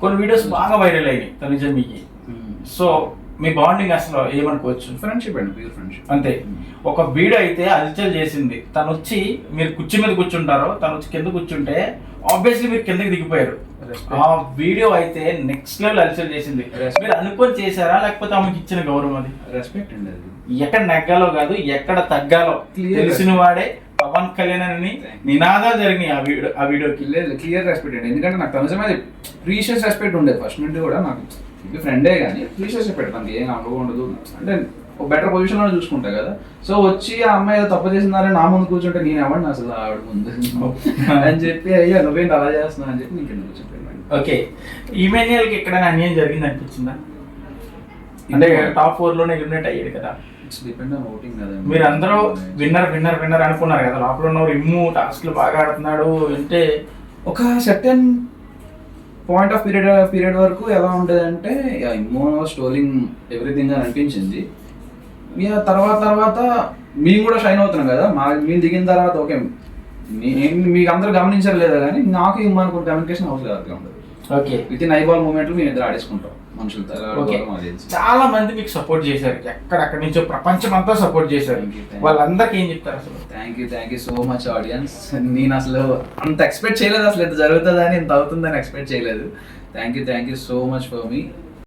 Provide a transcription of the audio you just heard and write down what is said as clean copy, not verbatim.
కొన్ని వీడియోస్ బాగా వైరల్ అయినాయి తనుజ మీకు. సో మీ బాండింగ్ అసలు ఏమనుకోవచ్చు? ఫ్రెండ్షిప్ అండి, ప్యూర్ ఫ్రెండ్షిప్ అంతే. ఒక వీడియో అయితే హల్చల్ చేసింది. తను వచ్చి మీరు కుర్చీ మీద కూర్చుంటారో, తను వచ్చి కింద కూర్చుంటే ఆబ్వియస్లీ మీరు కిందకి దిగిపోయారు. ఆ వీడియో అయితే నెక్స్ట్ లెవెల్ హల్చల్ చేసింది. మీరు అనుకొని చేశారా లేకపోతే ఆమెకి ఇచ్చిన గౌరవం? అది రెస్పెక్ట్ అండి. అది ఎక్కడ నెగ్గాలో కాదు, ఎక్కడ తగ్గాలో తెలిసిన వాడే పవన్ కళ్యాణ్ అని నినాదాలు జరిగినాయి ఆ వీడియోకి. లేదు, క్లియర్ రెస్పెక్ట్ అండి. ఎందుకంటే నాకు తన మీద ప్రీషియస్ రెస్పెక్ట్ ఉండేది ఫస్ట్ నుండి కూడా. నాకు ఫ్రెండే కానీ ప్రీషియస్ రెస్పెక్ట్, మనకి ఏం అనుభవం ఉండదు. అంటే ఒక బెటర్ పొజిషన్ లో చూసుకుంటా కదా. సో వచ్చి ఆ అమ్మాయి ఏదో తప్పు చేసిందని నా ముందు కూర్చుంటే నేను ఎవరిని అసలు ఆవిడ ముందు అని చెప్పి అయ్యా నువ్వేంటి అలా చేస్తున్నావు అని చెప్పి నీకు ఎందుకు చెప్పాను. ఓకే, ఈమెయిల్కి ఎక్కడైనా అన్యాయం జరిగింది అనిపించిందా? అంటే టాప్ 4 లోనే ఎలిమినేట్ అయ్యేది కదా. డిపెండ్ ఆన్ ఓటింగ్ కదా. మీరు అందరూ విన్నర్ విన్నర్ విన్నర్ అనుకున్నారు కదా. లోపల ఉన్నవారు ఇమ్ము టాస్క్లు బాగా ఆడుతున్నాడు అంటే ఒక సర్టెన్ పాయింట్ ఆఫ్ పీరియడ్ వరకు ఎలా ఉంటుంది అంటే ఇమ్మో స్టోలింగ్ ఎవ్రీథింగ్ అని అనిపించింది. ఇక తర్వాత మేము కూడా షైన్ అవుతున్నాం కదా. మేము దిగిన తర్వాత ఓకే మీకు అందరూ గమనించారు లేదా కానీ నాకు మనకు కమ్యూనికేషన్ అవసరం ఉండదు. ఓకే, విత్ ఇన్ ఐబాల్ మూమెంట్లు మేము ఇద్దరు ఆడేసుకుంటాం మనుషులతో. చాలా మంది మీకు సపోర్ట్ చేశారు, ఎక్కడెక్కడి నుంచో ప్రపంచం అంతా సపోర్ట్ చేశారు. వాళ్ళందరికీ ఏం చెప్తారు అసలు? Thank you so much audience. నేను అసలు అంత ఎక్స్పెక్ట్ చేయలేదు, అసలు ఎంత జరుగుతుందని ఇంత అవుతుందని ఎక్స్పెక్ట్ చేయలేదు. Thank you so much for me.